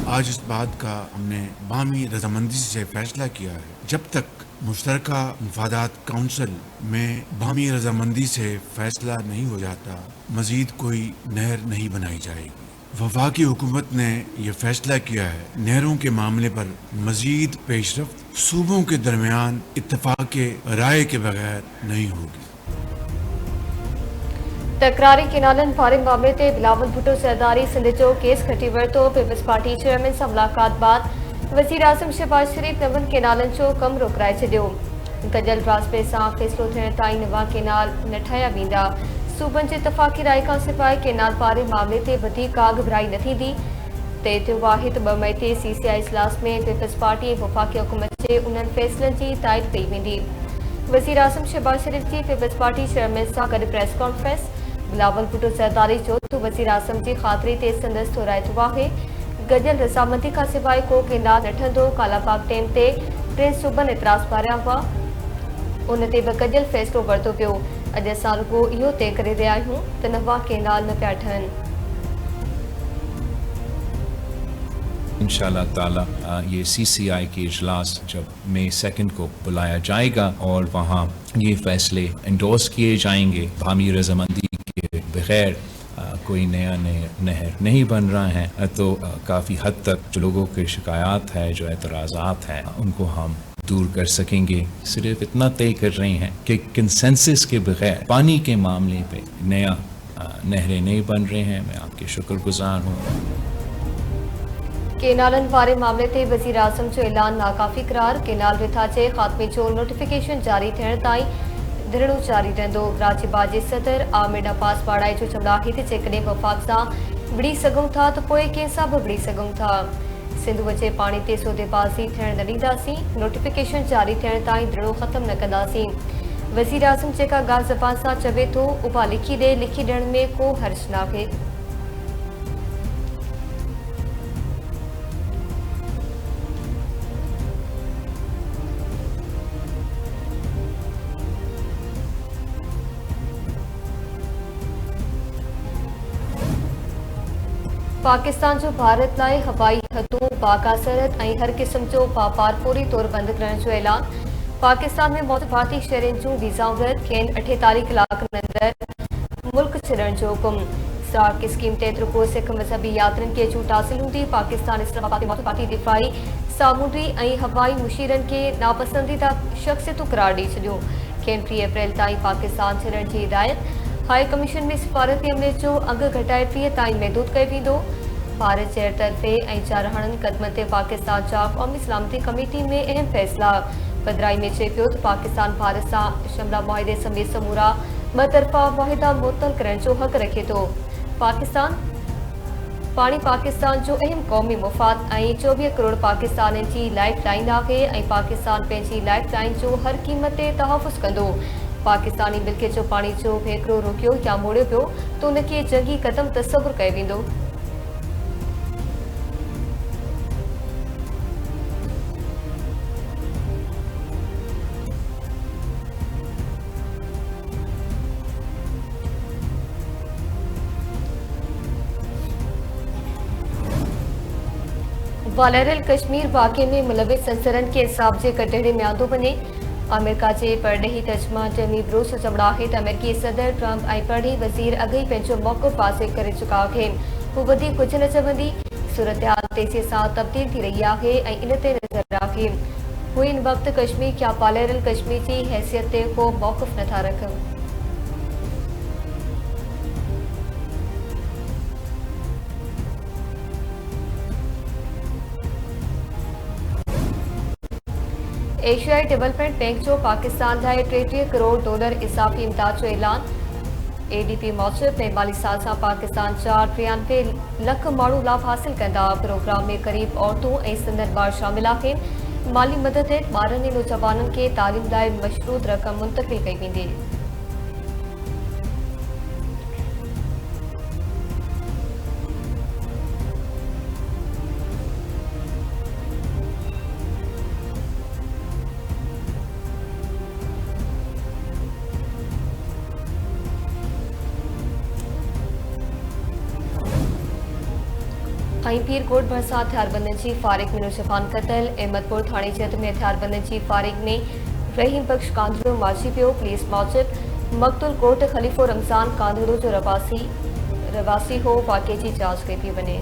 आज इस बात का हमने बामी रजामंदी से फैसला किया है, जब तक मुश्तरका मुफादात काउंसिल में बामी रजामंदी से फैसला नहीं हो जाता, मजीद कोई नहर नहीं बनाई जाएगी। वफाकी हुकूमत ने यह फैसला किया है, नहरों के मामले पर मजीद पेशरफ्त सूबों के दरमियान इत्तफाक राय के बगैर नहीं होगी। तकरारी केनालन बारे मामले ते बिलावल भुट्टो सरदारी सिंध जो केस खटी वरितो। पीपल्स पार्टी चेयरमैन सां मुलाक़ात बाद वज़ीर आज़म शहबाज शरीफ नवनि केनालनि जो कमु रोकाए छॾियो। गॾियल रास्ते सां फ़ैसिलो थियण ताईं नवां केनाल न ठाहिया वेंदा। सूबनि जे इतफ़ाक़ी राय खां सवाइ केनाल बारे मामले ते वधीक का घबराई न थींदी। तइ थियो आहे त 2 मई ते CCI इजलास में पीपल्स पार्टी ऐं वफ़ाक़ी हुकूमत जे उन्हनि फ़ैसिलनि जी ताईद कई वेंदी। वज़ीर आज़म शहबाज शरीफ जी पीपल्स पार्टी चेयरमैन सां गॾु प्रेस कॉन्फ्रेंस। बिलावल भुट्टो सरदारी चयो त वज़ीर आज़म जी ख़ातिरी ते संदसि थोराइतो आहे। गॾियल रज़ामंदी खां सवाइ को केनाल न ठहंदो। कालापाक डैम ते 3 सूबनि एतिराज़ पारिया हुआ, उन ते बि गॾियल फ़ैसिलो वरितो पियो। अॼु असां रुॻो इहो तइ करे रहिया आहियूं त नवां केनाल न पिया ठहनि। इंशाअल्लाह ताला ये CCI की इजलास जब मई 2 को बुलाया जाएगा और वहाँ ये फैसले इंडोर्स किए जाएंगे। बामी रजामंदी के बगैर कोई नया नहर नहीं बन रहा है, तो काफ़ी हद तक जो लोगों की शिकायत है, जो एतराज़ात हैं, उनको हम दूर कर सकेंगे। सिर्फ इतना तय कर रहे हैं कि कंसेंसस के बगैर पानी के मामले पे नया नहरें नहीं बन रहे हैं। मैं आपके शुक्रगुजार हूँ। केनालन वारे मामले ते वज़ीर आज़म जो ऐलान नाकाफ़ी करार। केनाल रिथा जे ख़ात्मे जो नोटिफिकेशन जारी थियण ताईं धरणो जारी रहंदो। राज्यसभा जे सदर आमिर अब्बास पाड़ाई जो चवणु आहे त जेकॾहिं वफ़ाक़ सां विड़ी सघूं था त पोइ कंहिं सां बि विड़ी सघूं था। सिंधु जे पाणी ते सौदेबाज़ी थियण न ॾींदासीं। नोटिफिकेशन जारी थियण ताईं धरणो ख़त्म न कंदासीं। वज़ीर आज़म जेका ॻाल्हि ज़बान सां चवे थो उहा लिखी ॾे। लिखी ॾियण में को हर्ज नाहे। पाकिस्तान जो भारत लाइ हवाई हदूं, बाग़ा सरहद ऐं हर क़िस्म जो वापार फौरी तौर बंदि करण जो ऐलान। पाकिस्तान में मौजूद भारतीय शहरियुनि जूं वीज़ाऊं रद्द। खेनि 48 कलाकनि अंदरि मुल्क छॾण जो हुकुम। स्टार्क स्कीम तहत रुपो सिख मज़हबी यात्रियुनि खे छूट हासिल हूंदी। पाकिस्तान इस्लामाबाद में मौजूद भारतीय दिफ़ाई, सामूंडी ऐं हवाई मुशीरनि खे नापसंदीदा शख़्सियतूं करार ॾेई छॾियो। खेनि 3 अप्रैल ताईं पाकिस्तान छॾण जी हिदायत। हाई कमीशन में सिफारती अमले जो अघु घटाए 30 ताईं महदूद कयो वेंदो। भारत चेयर तरफ़े ऐं चारहणनि क़दमनि ते पाकिस्तान जा क़ौमी सलामती कमेटी में अहम फ़ैसिला। पदराई में चए पियो त पाकिस्तान भारत सां शिमला मुआहिदे समेत समूरा ॿतरफ़ा मुआहिदा मुअत्तल करण जो हक़ रखे थो। पाणी पाकिस्तान जो अहम क़ौमी मुफ़ाद ऐं 24 करोड़ पाकिस्तानियुनि जी लाइफ लाइन आहे ऐं पाकिस्तान पंहिंजी लाइफ लाइन जो हर क़ीमत ते तहफ़ुज़ कंदो। पाकिस्तानी मिल्कियत जो पाणी जो भेकरो रोकियो या मोड़ियो पियो त उनखे जंगी क़दम तसवुरु कयो वेंदो। वालरल कश्मीर वाक़े में मुलविस संसरनि खे इंसाफ़ जे कटहरे में आंदो वञे। अमेरिका जे परॾेही तर्जुमान टेमी ब्रूस चवणु आहे त अमेरिकी सदर ट्रंप ऐं परॾेही वज़ीर अॻु ई पंहिंजो मौक़िफ़ वाज़िह करे चुका आहिनि। हू वधीक कुझु न चवंदी। सूरतहाल तेज़ीअ सां तब्दील थी रही आहे ऐं इन ते नज़र आहे। हू इन वक़्तु कश्मीर या वालरल कश्मीर जी हैसियत ते को मौक़िफ़ नथा रखनि। एशियाई डेवलपमेंट बैंक जो पाकिस्तान लाइ $33 करोड़ इज़ाफ़ी इमदाद जो ऐलान। ADB मूजिब नए माली साल सां पाकिस्तान जा 93 लख माण्हू लाभ हासिल कंदा। प्रोग्राम में क़रीब औरतूं ऐं सनद ॿार शामिल आहिनि। माली मदद हेठि ॿारनि ऐं नौजवाननि खे तालीम लाइ मशरूत रक़म मुंतक़िल कई वेंदी। ऐं पीरकोट भरिसां हथियारबंदनि जी फारिग में नौजवान क़तल। अहमदपुर थाणे जद में हथियारबंदनि जी फारिग में रहीम बख्श कांधड़ो मारिजी पियो। पुलिस मूजिब मक़तूल कोट ख़लीफ़ो रमज़ान कांधड़ो जो रवासी हो। वाक़े जी जांच कई थी वञे।